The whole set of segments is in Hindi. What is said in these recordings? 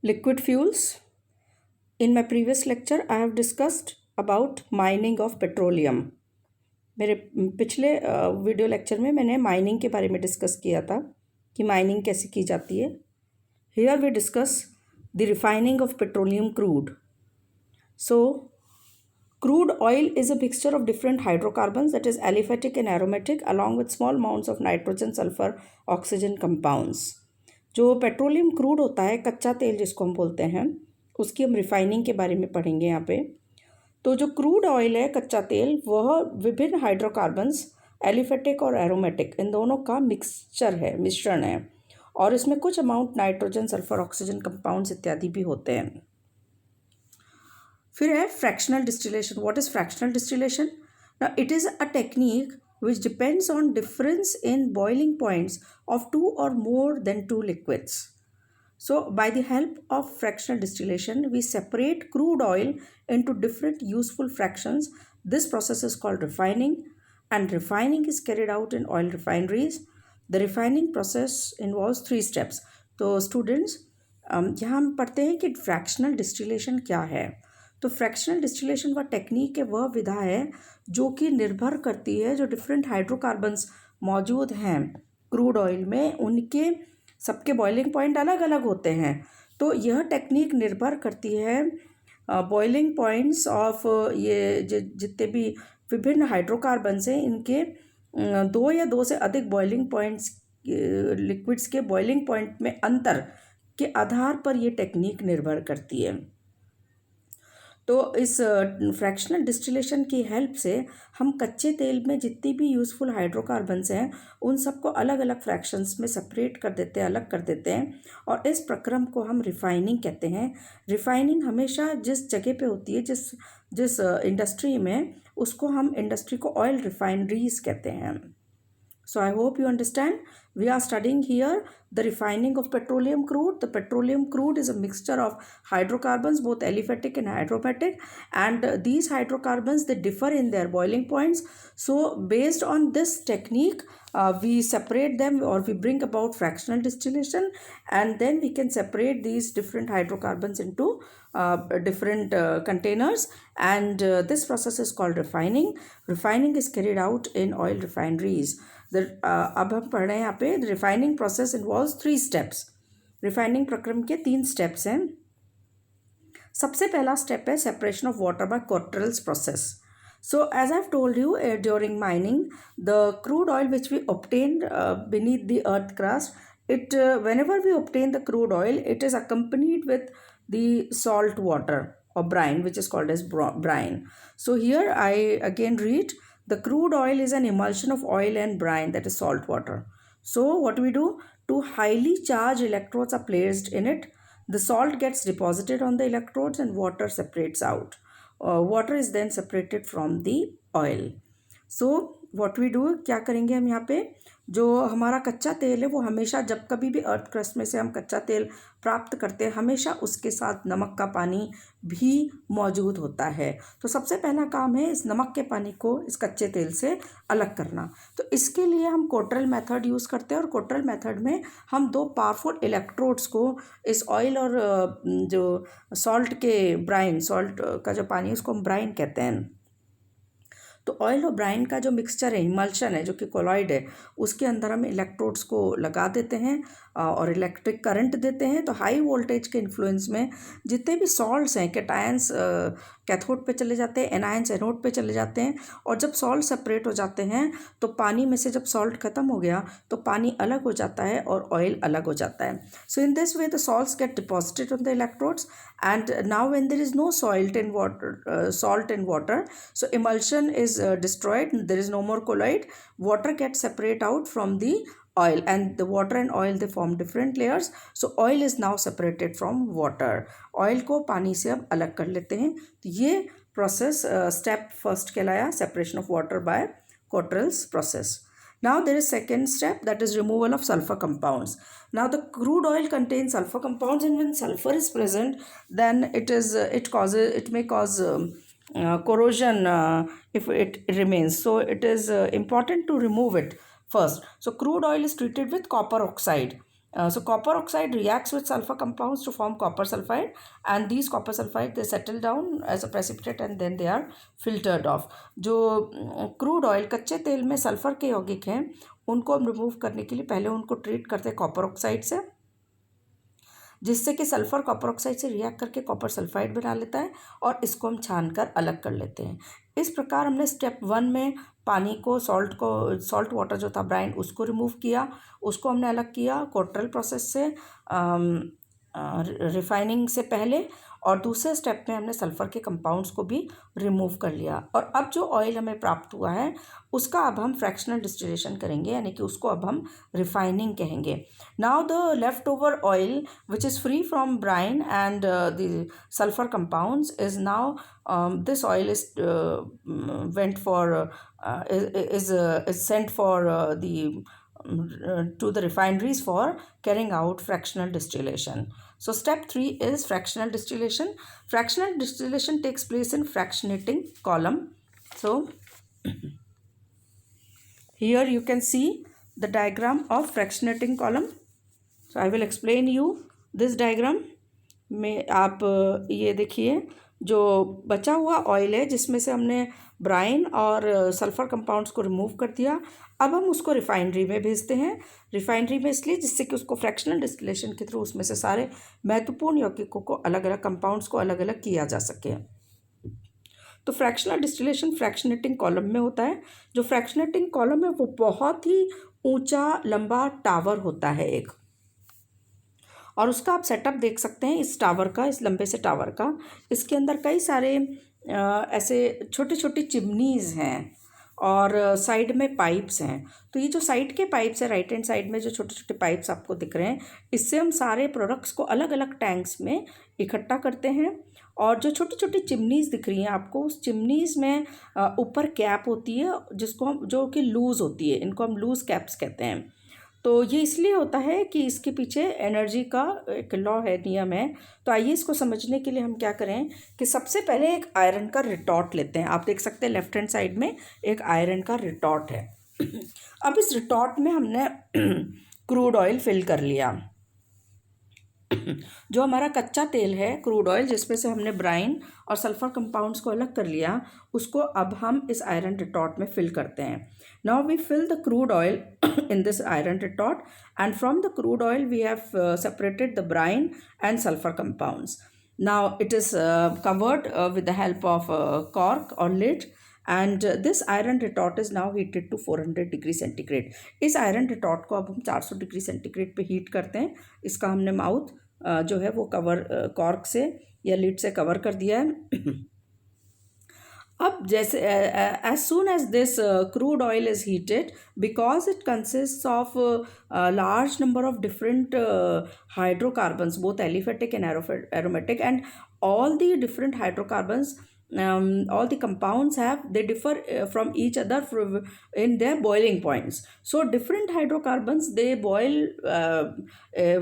Liquid fuels. In my previous lecture, I have discussed about mining of petroleum. मेरे पिछले वीडियो लेक्चर में मैंने माइनिंग के बारे में डिस्कस किया था कि माइनिंग कैसे की जाती है. Here we discuss the refining of petroleum crude. So, crude oil is a mixture of different hydrocarbons, that is aliphatic and aromatic, along with small amounts of nitrogen, sulfur, oxygen compounds. जो पेट्रोलियम क्रूड होता है, कच्चा तेल जिसको हम बोलते हैं, उसकी हम रिफाइनिंग के बारे में पढ़ेंगे यहाँ पे. तो जो क्रूड ऑयल है, कच्चा तेल, वह विभिन्न हाइड्रोकार्बन्स एलिफेटिक और एरोमेटिक इन दोनों का मिश्रण है, और इसमें कुछ amount nitrogen, sulphur, oxygen compounds इत्यादि भी होते हैं. फिर है fractional distillation. What is fractional distillation? Now it is a technique which depends on difference in boiling points of two or more than two liquids. So by the help of fractional distillation, we separate crude oil into different useful fractions. This process is called refining, and refining is carried out in oil refineries. The refining process involves 3 steps. तो students, यहाँ हम पढ़ते हैं कि fractional distillation क्या है. तो फ्रैक्शनल डिस्टिलेशन वह टेक्निक है, वह विधा है जो कि निर्भर करती है जो डिफरेंट हाइड्रोकार्बन्स मौजूद हैं क्रूड ऑयल में, उनके सबके बॉइलिंग पॉइंट अलग अलग होते हैं. तो यह टेक्निक निर्भर करती है बॉइलिंग पॉइंट्स ऑफ ये जितने भी विभिन्न हाइड्रोकार्बन्स हैं, इनके 2 या 2 से अधिक बॉइलिंग पॉइंट्स, लिक्विड्स के बॉइलिंग पॉइंट में अंतर के आधार पर ये टेक्निक निर्भर करती है. तो इस फ्रैक्शनल डिस्टिलेशन की हेल्प से हम कच्चे तेल में जितनी भी यूज़फुल हाइड्रोकार्बन्स हैं उन सबको अलग अलग फ्रैक्शंस में सेपरेट कर देते हैं, अलग कर देते हैं, और इस प्रक्रम को हम रिफाइनिंग कहते हैं. रिफाइनिंग हमेशा जिस जगह पे होती है, जिस इंडस्ट्री में, उसको हम इंडस्ट्री को ऑयल रिफाइनरीज कहते हैं. So I hope you understand. We are studying here the refining of petroleum crude. The petroleum crude is a mixture of hydrocarbons, both aliphatic and aromatic, and these hydrocarbons, they differ in their boiling points. So based on this technique, we separate them, or we bring about fractional distillation, and then we can separate these different hydrocarbons into different containers, and this process is called refining. Refining is carried out in oil refineries. अब हम पढ़ रहे हैं यहाँ पे refining process involves 3 steps. Refining प्रक्रम के 3 स्टेप्स हैं. सबसे पहला स्टेप है separation of water by Cottrell's process. So as I've told you, during mining, the crude oil which we obtained beneath the earth crust, whenever we obtain the crude oil, it is accompanied with the salt water or brine, which is called as brine. So here I again read, the crude oil is an emulsion of oil and brine, that is salt water. So what we do, 2 highly charged electrodes are placed in it. The salt gets deposited on the electrodes and water separates out. Water is then separated from the oil. So what we do, क्या करेंगे हम यहाँ पे, जो हमारा कच्चा तेल है वो हमेशा, जब कभी भी अर्थ क्रस्ट में से हम कच्चा तेल प्राप्त करते हैं, हमेशा उसके साथ नमक का पानी भी मौजूद होता है. तो सबसे पहला काम है इस नमक के पानी को इस कच्चे तेल से अलग करना. तो इसके लिए हम कोट्रेल मेथड यूज़ करते हैं, और कोट्रेल मेथड में हम 2 पावरफुल इलेक्ट्रोड्स को इस ऑयल और जो सॉल्ट का जो पानी है उसको हम ब्राइन कहते हैं. तो ऑयल और ब्राइन का जो मिक्सचर है, इमल्शन है, जो कि कोलॉइड है, उसके अंदर हम इलेक्ट्रोड्स को लगा देते हैं और इलेक्ट्रिक करंट देते हैं. तो हाई वोल्टेज के इन्फ्लुएंस में जितने भी सॉल्ट्स हैं, कैटायंस कैथोड पे चले जाते हैं, एनायंस एनोड पे चले जाते हैं, और जब सॉल्ट सेपरेट हो जाते हैं तो पानी में से जब सॉल्ट ख़त्म हो गया तो पानी अलग हो जाता है और ऑयल अलग हो जाता है. So in this way the salts get deposited on the electrodes, and now when there is no salt in water, so emulsion is destroyed, there is no more colloid, water gets separate out from the oil, and the water and oil, they form different layers. So oil is now separated from water. oil को पानी से अब अलग कर लेते हैं. तो ये प्रोसेस स्टेप फर्स्ट कहलाया, separation of water by Cottrell's process. Now there is second step, that is removal of sulfur compounds. Now the crude oil contains sulfur compounds, and when sulfur is present, then it may cause corrosion if it remains. So it is important to remove it first. So crude oil is treated with copper oxide. So copper oxide reacts with sulfur compounds to form copper sulfide, and these copper sulfide they settle down as a precipitate and then they are filtered off. जो क्रूड ऑयल कच्चे तेल में सल्फर के यौगिक हैं उनको हम रिमूव करने के लिए पहले उनको ट्रीट करते हैं कॉपर ऑक्साइड से, जिससे कि सल्फर कॉपर ऑक्साइड से रिएक्ट करके कॉपर सल्फाइड बना लेता है और इसको हम छान कर अलग कर लेते हैं। इस प्रकार हमने स्टेप 1 में पानी को सॉल्ट वाटर जो था ब्राइन उसको रिमूव किया, उसको हमने अलग किया कोट्रल प्रोसेस से रिफाइनिंग से पहले, और दूसरे स्टेप में हमने सल्फ़र के कंपाउंड्स को भी रिमूव कर लिया। और अब जो ऑयल हमें प्राप्त हुआ है उसका अब हम फ्रैक्शनल डिस्टिलेशन करेंगे, यानी कि उसको अब हम रिफाइनिंग कहेंगे। Now the left over oil which is free from brine and the sulphur compounds is now this oil is went for is sent for to the refineries for carrying out fractional distillation. So step 3 is fractional distillation. Fractional distillation takes place in fractionating column. So here you can see the diagram of fractionating column. So I will explain you this diagram. में आप ये देखिए जो बचा हुआ ऑयल है जिसमें से हमने ब्राइन और सल्फ़र कंपाउंड्स को रिमूव कर दिया, अब हम उसको रिफाइनरी में भेजते हैं। रिफाइनरी में इसलिए जिससे कि उसको फ्रैक्शनल डिस्टिलेशन के थ्रू उसमें से सारे महत्वपूर्ण यौगिकों को अलग अलग कंपाउंड्स को अलग अलग किया जा सके। तो फ्रैक्शनल डिस्टिलेशन फ्रैक्शनेटिंग कॉलम में होता है। जो फ्रैक्शनेटिंग कॉलम है वो बहुत ही ऊंचा लंबा टावर होता है एक, और उसका आप सेटअप देख सकते हैं इस टावर का, इस लंबे से टावर का। इसके अंदर कई सारे ऐसे छोटे छोटे चिमनीज़ हैं और साइड में पाइप्स हैं। तो ये जो साइड के पाइप्स हैं, राइट हैंड साइड में जो छोटे छोटे पाइप्स आपको दिख रहे हैं, इससे हम सारे प्रोडक्ट्स को अलग अलग टैंक्स में इकट्ठा करते हैं। और जो छोटी छोटी चिमनीज़ दिख रही हैं आपको, उस चिमनीज़ में ऊपर कैप होती है जिसको हम जो कि लूज़ होती है, इनको हम लूज़ कैप्स कहते हैं। तो ये इसलिए होता है कि इसके पीछे एनर्जी का एक लॉ है, नियम है। तो आइए इसको समझने के लिए हम क्या करें कि सबसे पहले एक आयरन का रिटॉर्ट लेते हैं। आप देख सकते हैं लेफ्ट हैंड साइड में एक आयरन का रिटॉर्ट है। अब इस रिटॉर्ट में हमने क्रूड ऑयल फिल कर लिया। जो हमारा कच्चा तेल है क्रूड ऑयल, जिसमें से हमने ब्राइन और सल्फ़र कंपाउंड्स को अलग कर लिया, उसको अब हम इस आयरन रिटॉर्ट में फिल करते हैं। Now we fill the crude oil in this iron retort, and from the crude oil we have separated the brine and sulfur compounds. Now it is covered with the help of cork or lid, and this iron retort is now heated to 400 degree centigrade. इस iron retort को अब हम 400 डिग्री सेंटीग्रेड पे हीट करते हैं। इसका हमने माउथ जो है वो कवर कॉर्क से या लिड से कवर कर दिया है। अब जैसे as soon as this crude oil is heated, because it consists of a large number of different hydrocarbons, both aliphatic and aromatic, and all the different hydrocarbons, all the compounds they differ from each other in their boiling points. So different hydrocarbons, they boil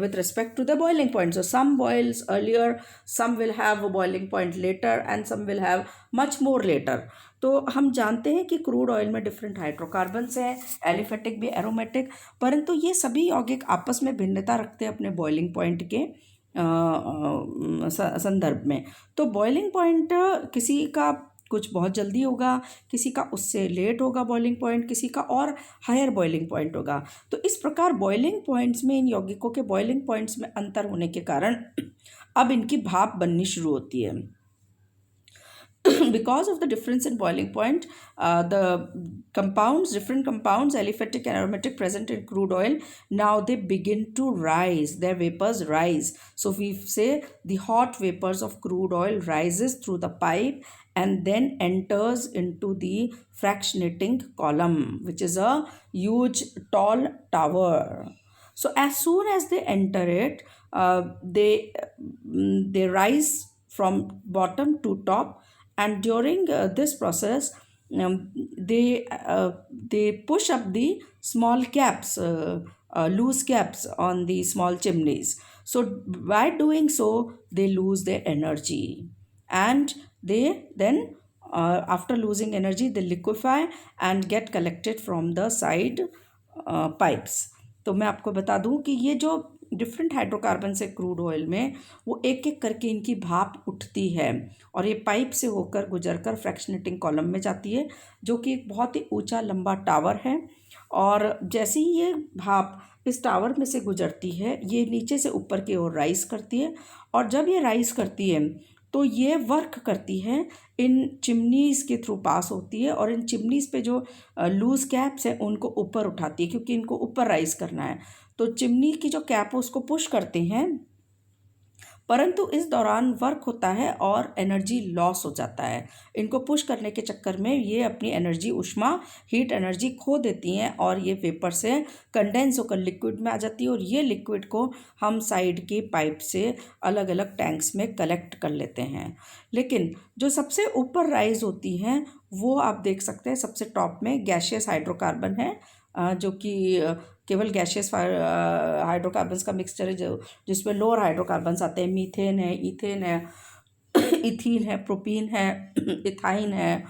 with respect to the boiling point. So some boils earlier, some will have a boiling point later, and some will have much more later. तो हम जानते हैं कि क्रूड ऑयल में डिफरेंट हाइड्रोकार्बन्स हैं, एलिफेटिक भी, एरोमेटिक, परंतु ये सभी यौगिक आपस में भिन्नता रखते हैं अपने बॉइलिंग पॉइंट के संदर्भ में। तो बॉइलिंग पॉइंट किसी का कुछ बहुत जल्दी होगा, किसी का उससे लेट होगा बॉइलिंग पॉइंट, किसी का और हायर बॉइलिंग पॉइंट होगा। तो इस प्रकार बॉइलिंग पॉइंट्स में, इन यौगिकों के बॉइलिंग पॉइंट्स में अंतर होने के कारण अब इनकी भाप बननी शुरू होती है। Because of the difference in boiling point, the different compounds, aliphatic and aromatic, present in crude oil, now they begin to rise, their vapors rise. So we say the hot vapors of crude oil rises through the pipe and then enters into the fractionating column, which is a huge tall tower. So as soon as they enter it, they rise from bottom to top. And during this process, they push up the small caps, loose caps on the small chimneys. So by doing so, they lose their energy, and they then after losing energy, they liquefy and get collected from the side pipes. तो मैं आपको बता दूं कि ये जो डिफरेंट हाइड्रोकार्बन से क्रूड ऑयल में वो एक एक करके इनकी भाप उठती है और ये पाइप से होकर गुजरकर फ्रैक्शनेटिंग कॉलम में जाती है, जो कि एक बहुत ही ऊंचा लंबा टावर है। और जैसे ही ये भाप इस टावर में से गुजरती है, ये नीचे से ऊपर की ओर राइज करती है, और जब ये राइज करती है तो ये वर्क करती है इन चिमनीज़ के थ्रू पास होती है, और इन चिमनीज़ पे जो लूज कैप्स हैं उनको ऊपर उठाती है, क्योंकि इनको ऊपर राइज करना है। तो चिमनी की जो कैप है उसको पुश करते हैं, परंतु इस दौरान वर्क होता है और एनर्जी लॉस हो जाता है। इनको पुश करने के चक्कर में ये अपनी एनर्जी, ऊष्मा, हीट एनर्जी खो देती हैं और ये वेपर से कंडेंस होकर लिक्विड में आ जाती है, और ये लिक्विड को हम साइड की पाइप से अलग अलग टैंक्स में कलेक्ट कर लेते हैं। लेकिन जो सबसे ऊपर राइज होती हैं वो आप देख सकते हैं सबसे टॉप में गैसियस हाइड्रोकार्बन है, जो कि केवल गैसियस हाइड्रोकार्बन्स का मिक्सचर है, जो जिसमें लोअर हाइड्रोकार्बन्स आते हैं। मीथेन है, ईथेन है, इथीन है, प्रोपीन है, इथाइन है,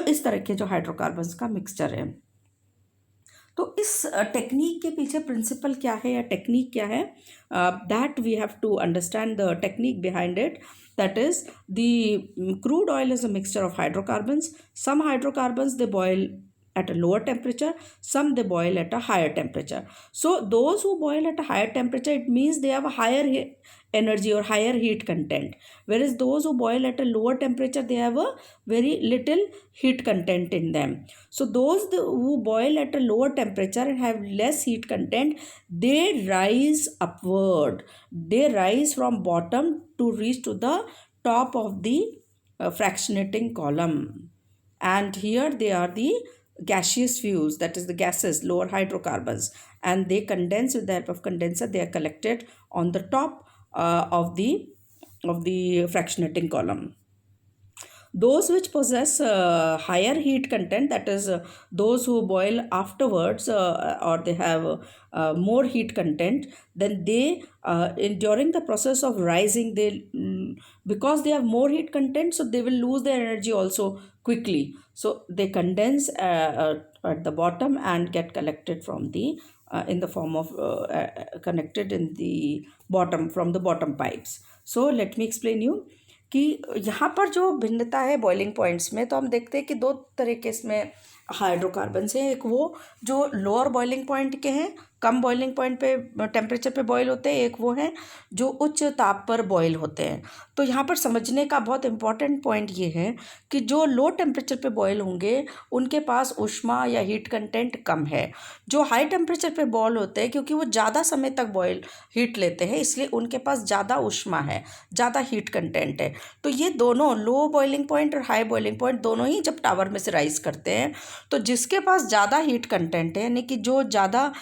इस तरह के जो हाइड्रोकार्बन्स का मिक्सचर है। तो इस टेक्निक के पीछे प्रिंसिपल क्या है या टेक्निक क्या है, that we have to understand the technique behind it. That is, the crude oil is a mixture of hydrocarbons. Some hydrocarbons they boil at a lower temperature, some they boil at a higher temperature. So those who boil at a higher temperature, it means they have a higher energy or higher heat content, whereas those who boil at a lower temperature, they have a very little heat content in them. So those who boil at a lower temperature and have less heat content, they rise upward, they rise from bottom to reach to the top of the fractionating column. And here they are the gaseous fuels, that is the gases, lower hydrocarbons, and they condense with the help of condenser. They are collected on the top of the fractionating column. Those which possess higher heat content, that is those who boil afterwards, or they have more heat content, then they during the process of rising, they because they have more heat content, so they will lose their energy also quickly. So they condense at the bottom and get collected from the in the form of connected in the bottom, from the bottom pipes. So let me explain you कि यहाँ पर जो भिन्नता है बॉइलिंग पॉइंट्स में, तो हम देखते हैं कि दो तरह के इसमें हाइड्रोकार्बन्स हैं। एक वो जो लोअर बॉइलिंग पॉइंट के हैं, कम बॉइलिंग पॉइंट पे टेम्परेचर पे बॉयल होते हैं, एक वो हैं जो उच्च ताप पर बॉयल होते हैं। तो यहाँ पर समझने का बहुत इंपॉर्टेंट पॉइंट ये है कि जो लो टेम्परेचर पे बॉयल होंगे उनके पास ऊष्मा या हीट कंटेंट कम है। जो हाई टेम्परेचर पे बॉयल होते हैं, क्योंकि वो ज़्यादा समय तक बॉयल हीट लेते हैं, इसलिए उनके पास ज़्यादा ऊष्मा है, ज़्यादा हीट कंटेंट है। तो ये दोनों लो बॉइलिंग पॉइंट और हाई बॉइलिंग पॉइंट दोनों ही जब टावर में से राइज करते हैं, तो जिसके पास ज़्यादा हीट कंटेंट है, यानी कि जो ज़्यादा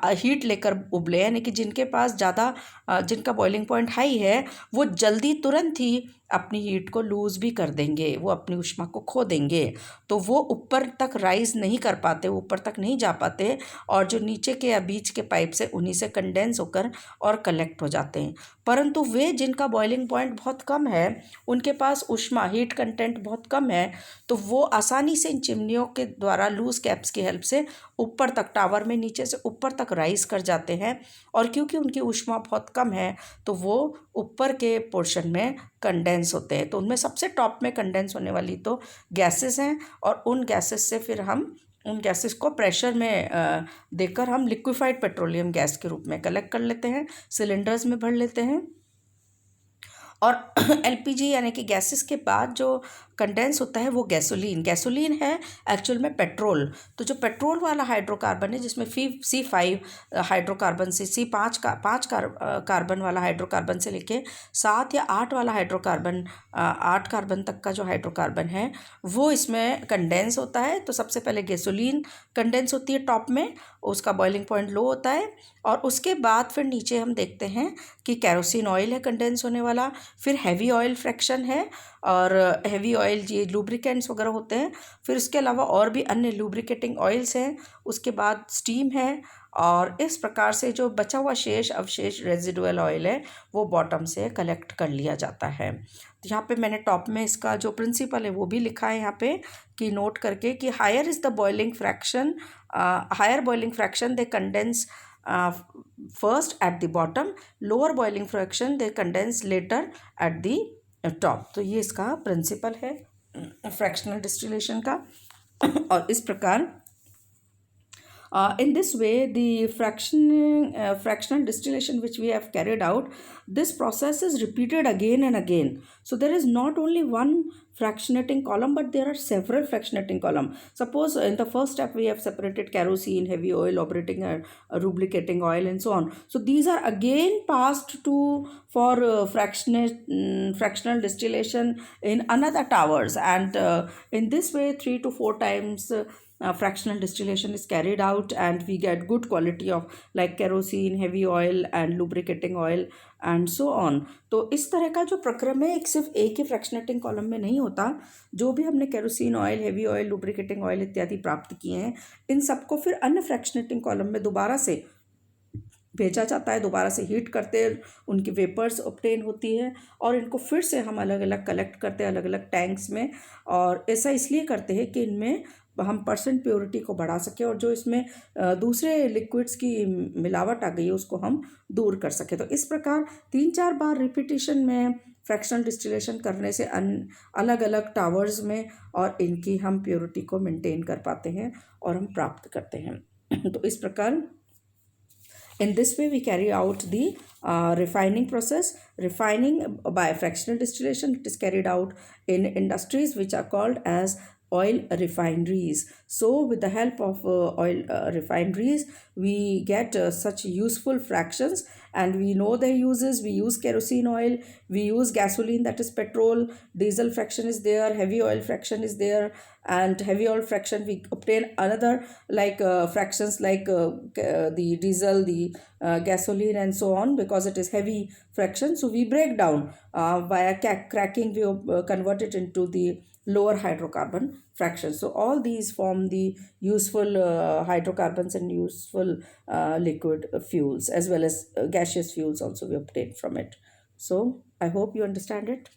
हीट लेकर उबले, यानी कि जिनके पास ज़्यादा जिनका बॉइलिंग पॉइंट हाई है, वो जल्दी तुरंत ही अपनी हीट को लूज़ भी कर देंगे, वो अपनी ऊष्मा को खो देंगे। तो वो ऊपर तक राइज नहीं कर पाते, ऊपर तक नहीं जा पाते, और जो नीचे के या बीच के पाइप से उन्हीं से कंडेंस होकर और कलेक्ट हो जाते हैं। परंतु वे जिनका बॉइलिंग पॉइंट बहुत कम है, उनके पास ऊष्मा, हीट कंटेंट बहुत कम है, तो वो आसानी से इन चिमनियों के द्वारा लूज कैप्स की हेल्प से ऊपर तक, टावर में नीचे से ऊपर तक राइज कर जाते हैं। और क्योंकि उनकी ऊष्मा बहुत कम है, तो वो ऊपर के पोर्शन में कंडेंस होते हैं। तो उनमें सबसे टॉप में कंडेंस होने वाली तो गैसेस हैं, और उन गैसेस से फिर हम उन गैसेस को प्रेशर में देकर हम लिक्विफाइड पेट्रोलियम गैस के रूप में कलेक्ट कर लेते हैं, सिलेंडर्स में भर लेते हैं। और एलपीजी यानी कि गैसेस के बाद जो कंडेंस होता है वो गैसोलीन है एक्चुअल में पेट्रोल। तो जो पेट्रोल वाला हाइड्रोकार्बन है, जिसमें C5 हाइड्रोकार्बन से C5 कार्बन वाला हाइड्रोकार्बन से लेके 7 या 8 वाला हाइड्रोकार्बन, 8 कार्बन तक का जो हाइड्रोकार्बन है वो इसमें कंडेंस होता है। तो सबसे पहले गैसोलीन कंडेंस होती है टॉप में, उसका बॉइलिंग पॉइंट लो होता है, और उसके बाद फिर नीचे हम देखते हैं कि कैरोसिन ऑयल है कंडेंस होने वाला, फिर हैवी ऑयल फ्रैक्शन है, और हैवी ऑयल ये लुब्रिकेंट्स वगैरह होते हैं। फिर उसके अलावा और भी अन्य लुब्रिकेटिंग ऑयल्स हैं, उसके बाद स्टीम है, और इस प्रकार से जो बचा हुआ अवशेष रेजिडुअल ऑयल है वो बॉटम से कलेक्ट कर लिया जाता है। तो यहाँ पे मैंने टॉप में इसका जो प्रिंसिपल है वो भी लिखा है यहाँ पे कि नोट करके कि higher is the boiling fraction, higher boiling fraction they condense first at the bottom, lower boiling fraction they condense later at the top. तो ये इसका प्रिंसिपल है फ्रैक्शनल डिस्टिलेशन का। और इस प्रकार in this way, the fractional distillation which we have carried out, this process is repeated again and again. So there is not only one fractionating column, but there are several fractionating column. Suppose in the first step we have separated kerosene, heavy oil, lubricating oil, and so on. So these are again passed to for fractional distillation in another towers, and in this way 3 to 4 times. Fractional distillation is carried out, and we get good quality of like kerosene, heavy oil and lubricating oil and so on. तो इस तरह का जो प्रक्रम है एक सिर्फ एक ही फ्रैक्शनेटिंग कॉलम में नहीं होता। जो भी हमने kerosene oil, heavy oil, lubricating oil इत्यादि प्राप्त किए हैं, इन सबको फिर अन्य फ्रैक्शनेटिंग कॉलम में दोबारा से भेजा जाता है, दोबारा से हीट करते उनकी वेपर्स ऑब्टेन होती है, और इनको फिर से हम अलग अलग कलेक्ट करते हैं अलग अलग टैंक्स में। और ऐसा इसलिए करते हैं कि इनमें हम परसेंट प्योरिटी को बढ़ा सकें, और जो इसमें दूसरे लिक्विड्स की मिलावट आ गई है उसको हम दूर कर सकें। तो इस प्रकार 3-4 बार रिपीटिशन में फ्रैक्शनल डिस्टिलेशन करने से अलग अलग टावर्स में और इनकी हम प्योरिटी को मेंटेन कर पाते हैं और हम प्राप्त करते हैं। तो इस प्रकार in this way we carry out the refining process. Refining by fractional distillation, it is carried out in industries which are called as oil refineries. So with the help of oil refineries, we get such useful fractions, and we know their uses. We use kerosene oil, we use gasoline, that is petrol, diesel fraction is there, heavy oil fraction is there, and heavy oil fraction we obtain another like fractions like the diesel, the gasoline and so on, because it is heavy fraction. So we break down via cracking, we convert it into the lower hydrocarbon fraction. So all these form the useful hydrocarbons and useful liquid fuels, as well as gaseous fuels also we obtain from it. So I hope you understand it.